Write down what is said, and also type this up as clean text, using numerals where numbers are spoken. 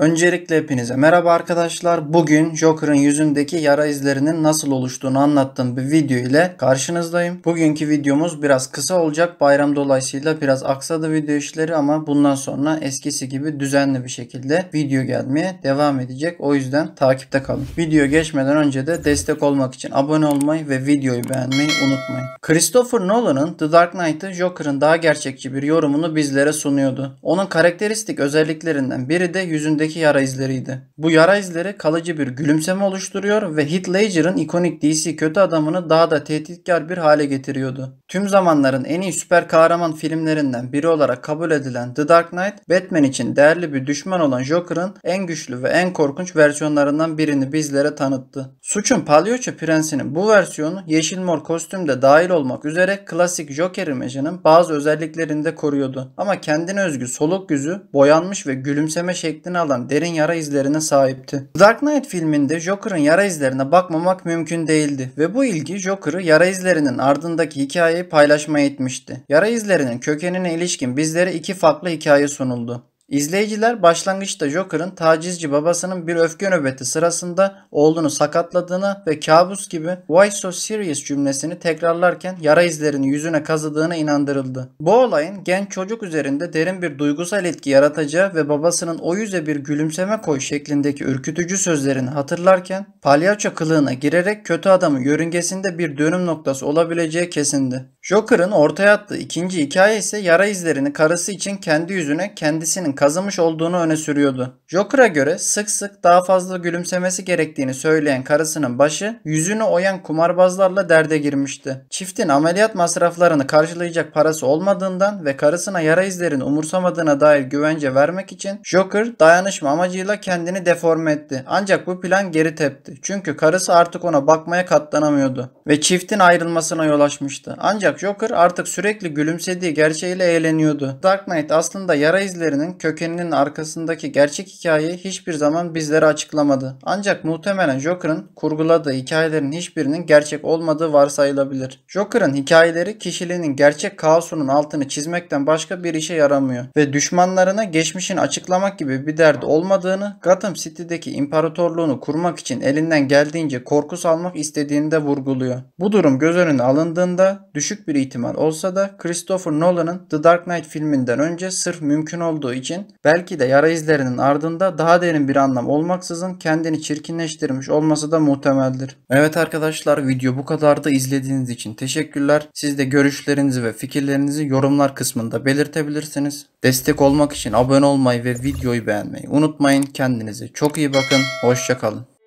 Öncelikle hepinize merhaba arkadaşlar. Bugün Joker'ın yüzündeki yara izlerinin nasıl oluştuğunu anlattığım bir video ile karşınızdayım. Bugünkü videomuz biraz kısa olacak. Bayram dolayısıyla biraz aksadı video işleri ama bundan sonra eskisi gibi düzenli bir şekilde video gelmeye devam edecek. O yüzden takipte kalın. Video geçmeden önce de destek olmak için abone olmayı ve videoyu beğenmeyi unutmayın. Christopher Nolan'ın The Dark Knight'ı Joker'ın daha gerçekçi bir yorumunu bizlere sunuyordu. Onun karakteristik özelliklerinden biri de yüzündeki yara izleriydi. Bu yara izleri kalıcı bir gülümseme oluşturuyor ve Heath Ledger'ın ikonik DC kötü adamını daha da tehditkar bir hale getiriyordu. Tüm zamanların en iyi süper kahraman filmlerinden biri olarak kabul edilen The Dark Knight, Batman için değerli bir düşman olan Joker'ın en güçlü ve en korkunç versiyonlarından birini bizlere tanıttı. Suçun Palyaço Prensi'nin bu versiyonu yeşil mor kostümde dahil olmak üzere klasik Joker imajının bazı özelliklerini de koruyordu. Ama kendine özgü soluk yüzü, boyanmış ve gülümseme şeklini alan derin yara izlerine sahipti. The Dark Knight filminde Joker'ın yara izlerine bakmamak mümkün değildi ve bu ilgi Joker'ı yara izlerinin ardındaki hikayeyi paylaşmaya itmişti. Yara izlerinin kökenine ilişkin bizlere iki farklı hikaye sunuldu. İzleyiciler başlangıçta Joker'ın tacizci babasının bir öfke nöbeti sırasında oğlunu sakatladığını ve kabus gibi "Why so serious?" cümlesini tekrarlarken yara izlerini yüzüne kazıdığına inandırıldı. Bu olayın genç çocuk üzerinde derin bir duygusal etki yaratacağı ve babasının "o yüze bir gülümseme koy" şeklindeki ürkütücü sözlerini hatırlarken palyaço kılığına girerek kötü adamı yörüngesinde bir dönüm noktası olabileceği kesindi. Joker'ın ortaya attığı ikinci hikaye ise yara izlerini karısı için kendi yüzüne kendisinin kazımış olduğunu öne sürüyordu. Joker'a göre sık sık daha fazla gülümsemesi gerektiğini söyleyen karısının başı yüzünü oyan kumarbazlarla derde girmişti. Çiftin ameliyat masraflarını karşılayacak parası olmadığından ve karısına yara izlerini umursamadığına dair güvence vermek için Joker dayanışma amacıyla kendini deforme etti. Ancak bu plan geri tepti. Çünkü karısı artık ona bakmaya katlanamıyordu ve çiftin ayrılmasına yol açmıştı. Ancak Joker artık sürekli gülümsediği gerçeğiyle eğleniyordu. Dark Knight aslında yara izlerinin kökeninin arkasındaki gerçek hikayeyi hiçbir zaman bizlere açıklamadı. Ancak muhtemelen Joker'ın kurguladığı hikayelerin hiçbirinin gerçek olmadığı varsayılabilir. Joker'ın hikayeleri kişiliğinin gerçek kaosunun altını çizmekten başka bir işe yaramıyor ve düşmanlarına geçmişini açıklamak gibi bir derdi olmadığını, Gotham City'deki imparatorluğunu kurmak için elinden geldiğince korku salmak istediğini de vurguluyor. Bu durum göz önüne alındığında düşük bir ihtimal olsa da Christopher Nolan'ın The Dark Knight filminden önce sırf mümkün olduğu için belki de yara izlerinin ardında daha derin bir anlam olmaksızın kendini çirkinleştirmiş olması da muhtemeldir. Evet arkadaşlar, video bu kadardı. İzlediğiniz için teşekkürler. Siz de görüşlerinizi ve fikirlerinizi yorumlar kısmında belirtebilirsiniz. Destek olmak için abone olmayı ve videoyu beğenmeyi unutmayın. Kendinize çok iyi bakın. Hoşça kalın.